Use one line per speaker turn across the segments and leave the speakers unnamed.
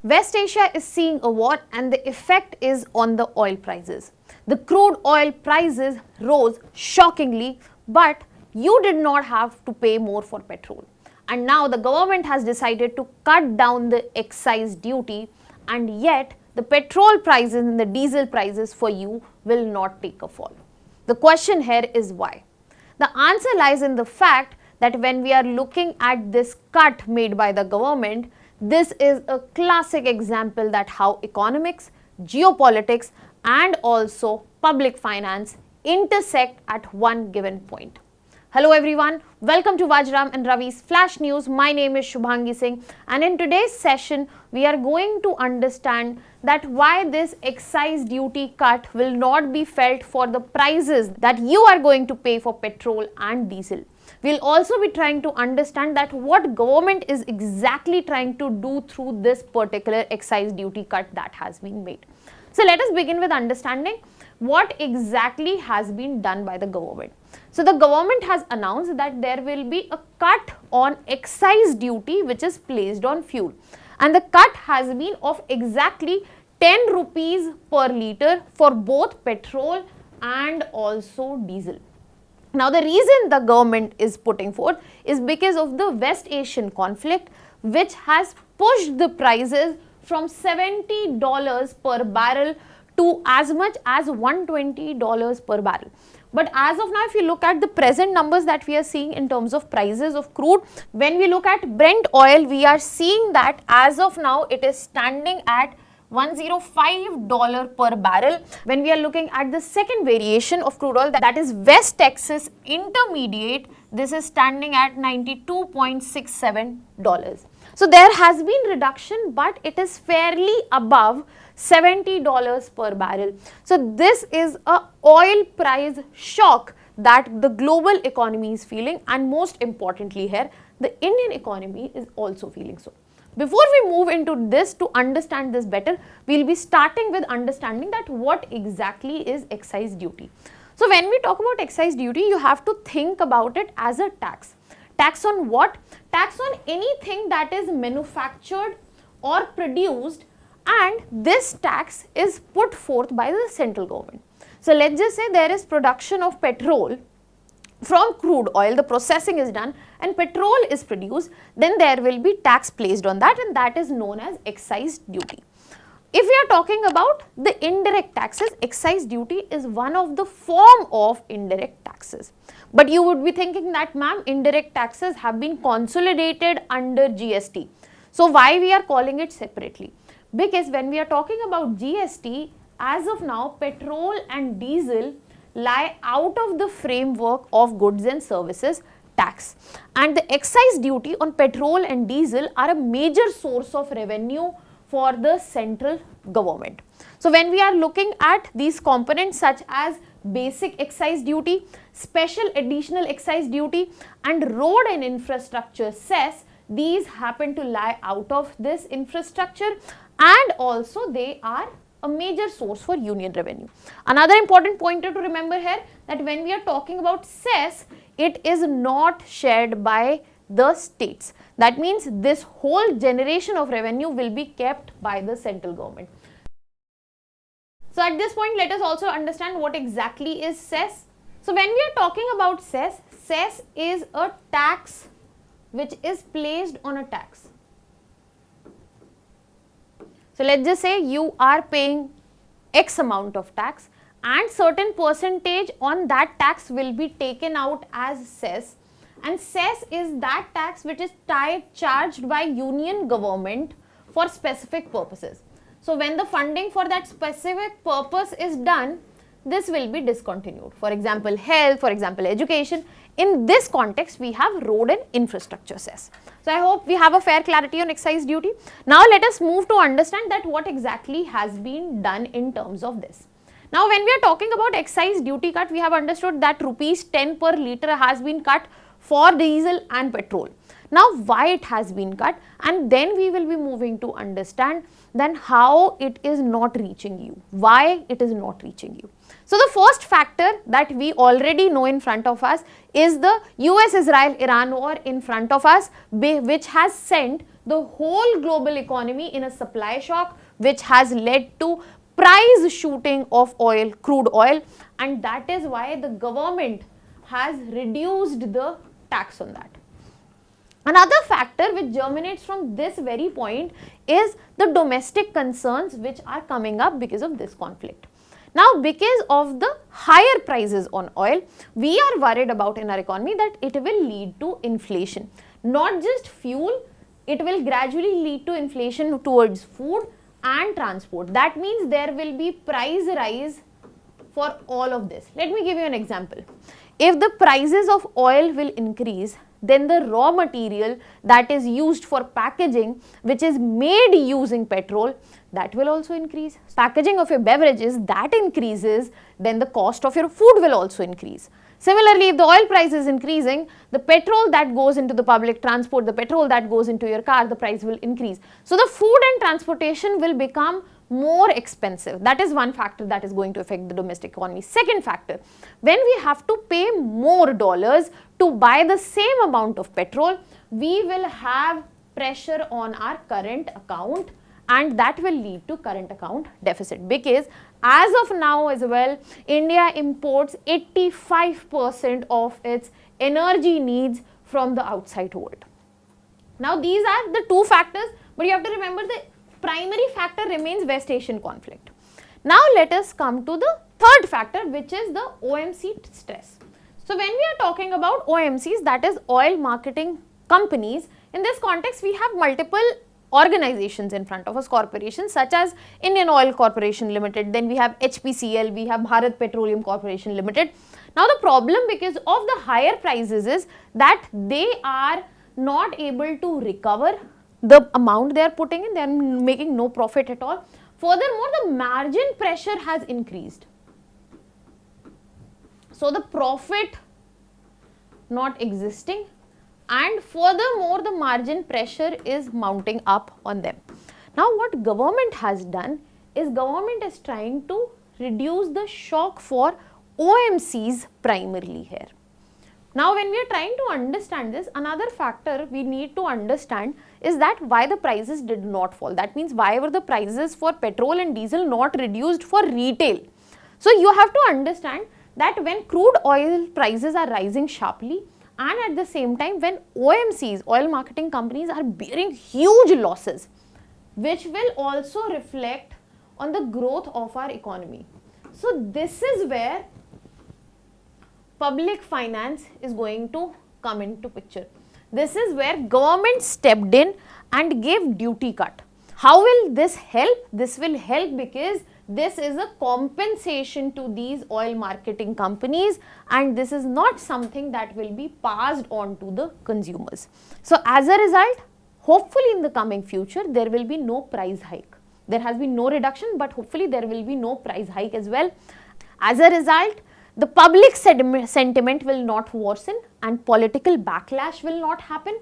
West Asia is seeing a war and the effect is on the oil prices. The crude oil prices rose shockingly, but you did not have to pay more for petrol. And now the government has decided to cut down the excise duty, and yet the petrol prices and the diesel prices for you will not take a fall. The question here is why? The answer lies in the fact that when we are looking at this cut made by the government, this is a classic example that how economics, geopolitics and also public finance intersect at one given point. Hello everyone, welcome to Vajiram and Ravi's Flash News. My name is Shubhangi Singh, and in today's session we are going to understand that why this excise duty cut will not be felt for the prices that you are going to pay for petrol and diesel. We'll also be trying to understand that what government is exactly trying to do through this particular excise duty cut that has been made. So let us begin with understanding what exactly has been done by the government. So the government has announced that there will be a cut on excise duty which is placed on fuel, and the cut has been of exactly 10 rupees per litre for both petrol and also diesel. Now the reason the government is putting forth is because of the West Asian conflict, which has pushed the prices from $70 per barrel to as much as $120 per barrel. But as of now, if you look at the present numbers that we are seeing in terms of prices of crude, when we look at Brent oil, we are seeing that as of now it is standing at $105 per barrel. When we are looking at the second variation of crude oil, that is West Texas Intermediate, this is standing at $92.67. So there has been reduction, but it is fairly above $70 per barrel. So this is a oil price shock that the global economy is feeling, and most importantly here, the Indian economy is also feeling so. Before we move into this, to understand this better, we will be starting with understanding that what exactly is excise duty. So when we talk about excise duty, you have to think about it as a tax. Tax on what? Tax on anything that is manufactured or produced, and this tax is put forth by the central government. So let's just say there is production of petrol from crude oil, the processing is done and petrol is produced, then there will be tax placed on that, and that is known as excise duty. If we are talking about the indirect taxes, excise duty is one of the form of indirect taxes. But you would be thinking that, ma'am, indirect taxes have been consolidated under GST. So why we are calling it separately? Because when we are talking about GST, as of now, petrol and diesel lie out of the framework of goods and services tax, and the excise duty on petrol and diesel are a major source of revenue for the central government. So when we are looking at these components such as basic excise duty, special additional excise duty and road and infrastructure cess, these happen to lie out of this infrastructure, and also they are a major source for union revenue. Another important pointer to remember here, that when we are talking about cess, it is not shared by the states. That means this whole generation of revenue will be kept by the central government. So at this point, let us also understand what exactly is cess. So when we are talking about cess, cess is a tax which is placed on a tax. So let's just say you are paying X amount of tax, and certain percentage on that tax will be taken out as cess, and cess is that tax which is charged by union government for specific purposes. So when the funding for that specific purpose is done, this will be discontinued. For example, health, for example, education. In this context, we have road and infrastructure cess. So I hope we have a fair clarity on excise duty. Now let us move to understand that what exactly has been done in terms of this. Now when we are talking about excise duty cut, we have understood that rupees 10 per litre has been cut for diesel and petrol. Now why it has been cut, and then we will be moving to understand then how it is not reaching you, why it is not reaching you. So the first factor that we already know in front of us is the US-Israel-Iran war in front of us, which has sent the whole global economy in a supply shock, which has led to price shooting of oil, crude oil, and that is why the government has reduced the tax on that. Another factor which germinates from this very point is the domestic concerns which are coming up because of this conflict. Now, because of the higher prices on oil, we are worried about in our economy that it will lead to inflation. Not just fuel, it will gradually lead to inflation towards food and transport. That means there will be price rise for all of this. Let me give you an example. If the prices of oil will increase, then the raw material that is used for packaging, which is made using petrol, that will also increase. Packaging of your beverages, that increases, then the cost of your food will also increase. Similarly, if the oil price is increasing, the petrol that goes into the public transport, the petrol that goes into your car, the price will increase. So the food and transportation will become more expensive. That is one factor that is going to affect the domestic economy. Second factor, when we have to pay more dollars to buy the same amount of petrol, we will have pressure on our current account, and that will lead to current account deficit, because as of now as well, India imports 85% of its energy needs from the outside world. Now these are the two factors, but you have to remember the primary factor remains West Asian conflict. Now let us come to the third factor, which is the OMC stress. So when we are talking about OMCs, that is oil marketing companies, in this context we have multiple organizations in front of us, corporations such as Indian Oil Corporation Limited, then we have HPCL, we have Bharat Petroleum Corporation Limited. Now the problem because of the higher prices is that they are not able to recover the amount they are putting in, they are making no profit at all. Furthermore, the margin pressure has increased. So the profit not existing, and furthermore the margin pressure is mounting up on them. Now what government has done is government is trying to reduce the shock for OMCs primarily here. Now when we are trying to understand this, another factor we need to understand is that why the prices did not fall. That means why were the prices for petrol and diesel not reduced for retail. So you have to understand that when crude oil prices are rising sharply, and at the same time when OMCs, oil marketing companies, are bearing huge losses, which will also reflect on the growth of our economy. So this is where public finance is going to come into picture. This is where government stepped in and gave duty cut. How will this help? This will help because this is a compensation to these oil marketing companies, and this is not something that will be passed on to the consumers. So as a result, hopefully in the coming future, there will be no price hike. There has been no reduction, but hopefully there will be no price hike as well. As a result, the public sentiment will not worsen and political backlash will not happen,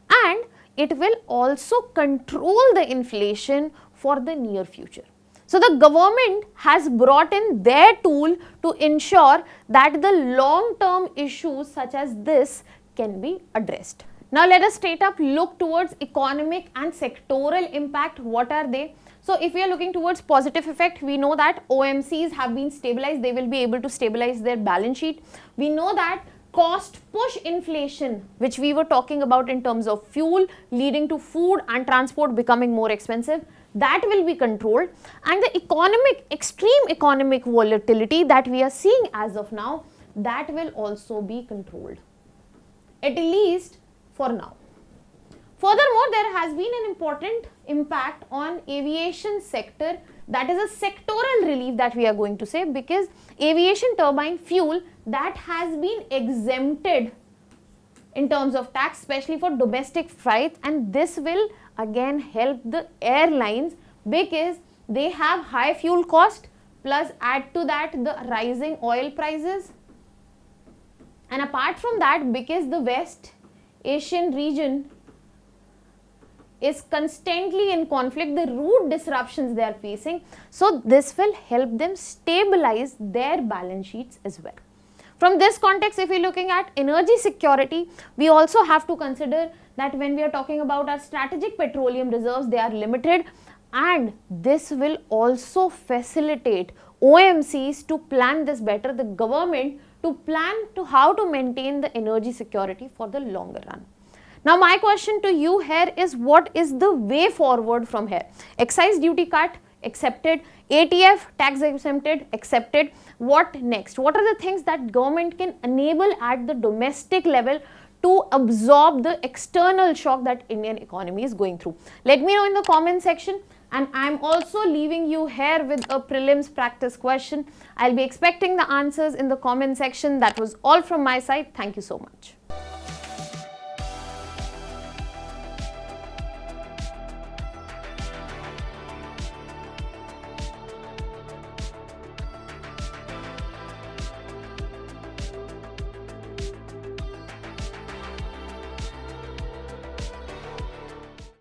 and it will also control the inflation for the near future. So the government has brought in their tool to ensure that the long-term issues such as this can be addressed. Now let us straight up look towards economic and sectoral impact. What are they? So if we are looking towards positive effect, we know that OMCs have been stabilized. They will be able to stabilize their balance sheet. We know that cost push inflation, which we were talking about in terms of fuel, leading to food and transport becoming more expensive, that will be controlled, and the extreme economic volatility that we are seeing as of now, that will also be controlled, at least for now. Furthermore, there has been an important impact on aviation sector, that is a sectoral relief that we are going to say, because aviation turbine fuel that has been exempted in terms of tax, especially for domestic flights, and this will again help the airlines because they have high fuel cost, plus add to that the rising oil prices, and apart from that, because the West Asian region is constantly in conflict, the root disruptions they are facing. So this will help them stabilize their balance sheets as well. From this context, if we're looking at energy security, we also have to consider that when we are talking about our strategic petroleum reserves, they are limited, and this will also facilitate OMCs to plan this better, the government to plan to how to maintain the energy security for the longer run. Now my question to you here is, what is the way forward from here? Excise duty cut, accepted. ATF, tax exempted, accepted. What next? What are the things that government can enable at the domestic level to absorb the external shock that Indian economy is going through? Let me know in the comment section. And I'm also leaving you here with a prelims practice question. I'll be expecting the answers in the comment section. That was all from my side. Thank you so much.